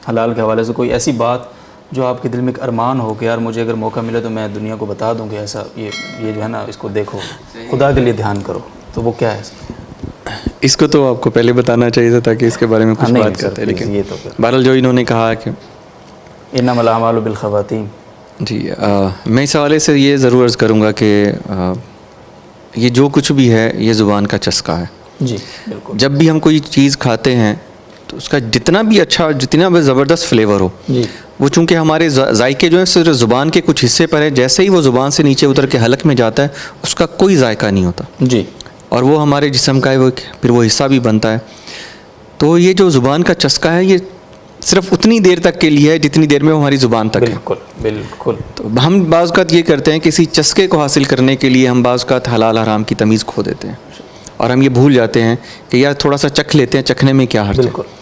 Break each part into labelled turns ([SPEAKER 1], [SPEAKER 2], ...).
[SPEAKER 1] حلال کے حوالے سے کوئی ایسی بات جو آپ کے دل میں ایک ارمان ہو کہ یار مجھے اگر موقع ملے تو میں دنیا کو بتا دوں کہ ایسا یہ جو ہے نا اس کو دیکھو، خدا کے لیے دھیان کرو، تو وہ کیا ہے؟
[SPEAKER 2] اس کو تو آپ کو پہلے بتانا چاہیے تھا تاکہ اس کے بارے میں کچھ بات کرتے، لیکن
[SPEAKER 1] یہ تو
[SPEAKER 2] بہرحال جو انہوں نے کہا کہ
[SPEAKER 1] انما الاعمال بالخواتیم،
[SPEAKER 2] جی میں اس حوالے سے یہ ضرور عرض کروں گا کہ یہ جو کچھ بھی ہے یہ زبان کا چسکا ہے.
[SPEAKER 1] جی بالکل.
[SPEAKER 2] جب بھی ہم کوئی چیز کھاتے ہیں تو اس کا جتنا بھی اچھا، جتنا بھی زبردست فلیور ہو،
[SPEAKER 1] جی
[SPEAKER 2] وہ چونکہ ہمارے ذائقے جو ہیں صرف زبان کے کچھ حصے پر ہے، جیسے ہی وہ زبان سے نیچے اتر کے حلق میں جاتا ہے اس کا کوئی ذائقہ نہیں ہوتا.
[SPEAKER 1] جی.
[SPEAKER 2] اور وہ ہمارے جسم کا ہے، وہ پھر وہ حصہ بھی بنتا ہے. تو یہ جو زبان کا چسکا ہے یہ صرف اتنی دیر تک کے لیے ہے جتنی دیر میں وہ ہماری زبان تک ہے.
[SPEAKER 1] بالکل بالکل.
[SPEAKER 2] تو ہم بعض اوقات یہ کرتے ہیں کہ اسی چسکے کو حاصل کرنے کے لیے ہم بعض اوقات حلال حرام کی تمیز کھو دیتے ہیں، اور ہم یہ بھول جاتے ہیں کہ یار تھوڑا سا چکھ لیتے ہیں، چکھنے میں کیا حرج ہے.
[SPEAKER 1] بالکل.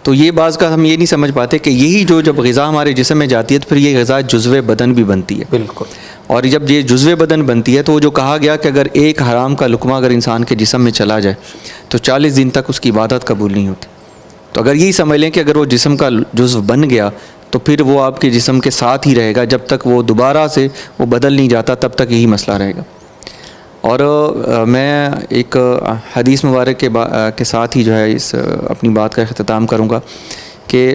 [SPEAKER 2] تو یہ بعض کا ہم یہ نہیں سمجھ پاتے کہ یہی جو جب غذا ہمارے جسم میں جاتی ہے تو پھر یہ غذا جزو بدن بھی بنتی ہے.
[SPEAKER 1] بالکل.
[SPEAKER 2] اور جب یہ جزو بدن بنتی ہے تو وہ جو کہا گیا کہ اگر ایک حرام کا لقمہ اگر انسان کے جسم میں چلا جائے تو 40 دن تک اس کی عبادت قبول نہیں ہوتی. تو اگر یہی سمجھ لیں کہ اگر وہ جسم کا جزو بن گیا تو پھر وہ آپ کے جسم کے ساتھ ہی رہے گا، جب تک وہ دوبارہ سے وہ بدل نہیں جاتا تب تک یہی مسئلہ رہے گا. اور میں ایک حدیث مبارک کے ساتھ ہی جو ہے اس اپنی بات کا اختتام کروں گا کہ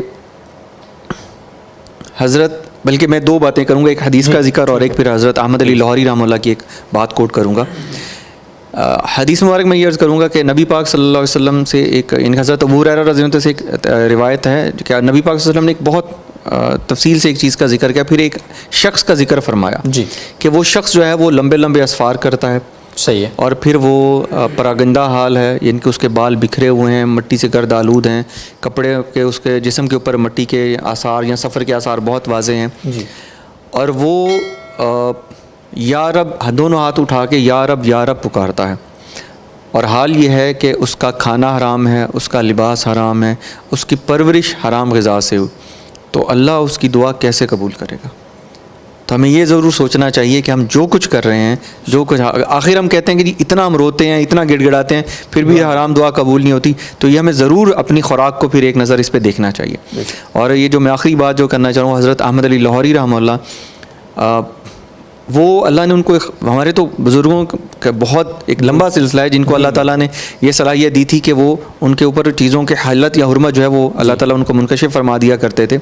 [SPEAKER 2] بلکہ میں دو باتیں کروں گا، ایک حدیث کا ذکر اور ایک پھر حضرت احمد علی لاہوری رحمہ اللہ کی ایک بات کوٹ کروں گا. حدیث مبارک میں یہ عرض کروں گا کہ نبی پاک صلی اللہ علیہ وسلم سے ایک حضرت ابو ہریرہ رضی اللہ عنہ سے ایک روایت ہے کہ نبی پاک صلی اللہ علیہ وسلم نے ایک بہت تفصیل سے ایک چیز کا ذکر کیا، پھر ایک شخص کا ذکر فرمایا
[SPEAKER 1] جی
[SPEAKER 2] کہ وہ شخص جو ہے وہ لمبے لمبے اسفار کرتا ہے.
[SPEAKER 1] صحیح ہے.
[SPEAKER 2] اور پھر وہ پراگندہ حال ہے، یعنی کہ اس کے بال بکھرے ہوئے ہیں، مٹی سے گرد آلود ہیں، کپڑے کے اس کے جسم کے اوپر مٹی کے آثار یا سفر کے آثار بہت واضح ہیں.
[SPEAKER 1] جی.
[SPEAKER 2] اور وہ یا رب دونوں ہاتھ اٹھا کے یا رب پکارتا ہے. اور حال یہ ہے کہ اس کا کھانا حرام ہے، اس کا لباس حرام ہے، اس کی پرورش حرام غذا سے ہو، تو اللہ اس کی دعا کیسے قبول کرے گا؟ تو ہمیں یہ ضرور سوچنا چاہیے کہ ہم جو کچھ کر رہے ہیں، جو کچھ آخر ہم کہتے ہیں کہ جی اتنا ہم روتے ہیں، اتنا گڑ گڑاتے ہیں، پھر بھی حرام دعا قبول نہیں ہوتی، تو یہ ہمیں ضرور اپنی خوراک کو پھر ایک نظر اس پہ دیکھنا چاہیے. اور یہ جو میں آخری بات جو کرنا چاہوں گا، حضرت احمد علی لاہوری رحمہ اللہ، وہ اللہ نے ان کو ہمارے تو بزرگوں کا بہت ایک لمبا سلسلہ ہے جن کو اللہ تعالیٰ نے یہ صلاحیت دی تھی کہ وہ ان کے اوپر چیزوں کے حالت یا حرمت جو ہے وہ اللہ تعالیٰ ان کو منکشف فرما دیا کرتے تھے.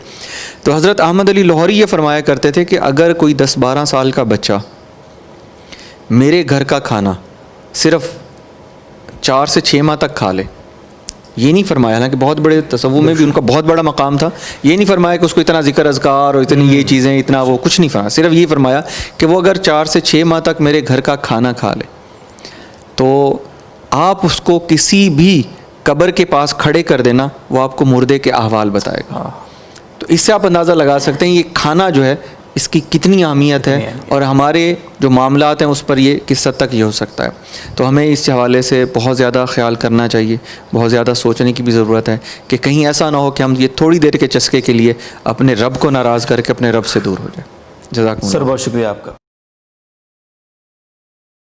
[SPEAKER 2] تو حضرت احمد علی لاہوری یہ فرمایا کرتے تھے کہ اگر کوئی 10-12 سال کا بچہ میرے گھر کا کھانا صرف 4 سے 6 ماہ تک کھا لے، یہ نہیں فرمایا، حالانکہ بہت بڑے تصوف میں بھی ان کا بہت بڑا مقام تھا، یہ نہیں فرمایا کہ اس کو اتنا ذکر اذکار اور اتنی یہ چیزیں اتنا وہ کچھ نہیں فرمایا، صرف یہ فرمایا کہ وہ اگر 4 سے 6 ماہ تک میرے گھر کا کھانا کھا لے تو آپ اس کو کسی بھی قبر کے پاس کھڑے کر دینا، وہ آپ کو مردے کے احوال بتائے گا. تو اس سے آپ اندازہ لگا سکتے ہیں یہ کھانا جو ہے اس کی کتنی اہمیت ہے، اور ہمارے جو معاملات ہیں اس پر یہ کس حد تک یہ ہو سکتا ہے. تو ہمیں اس حوالے سے بہت زیادہ خیال کرنا چاہیے، بہت زیادہ سوچنے کی بھی ضرورت ہے کہ کہیں ایسا نہ ہو کہ ہم یہ تھوڑی دیر کے چسکے کے لیے اپنے رب کو ناراض کر کے اپنے رب سے دور ہو جائیں. جزاکم اللہ.
[SPEAKER 1] سر بہت شکریہ آپ کا.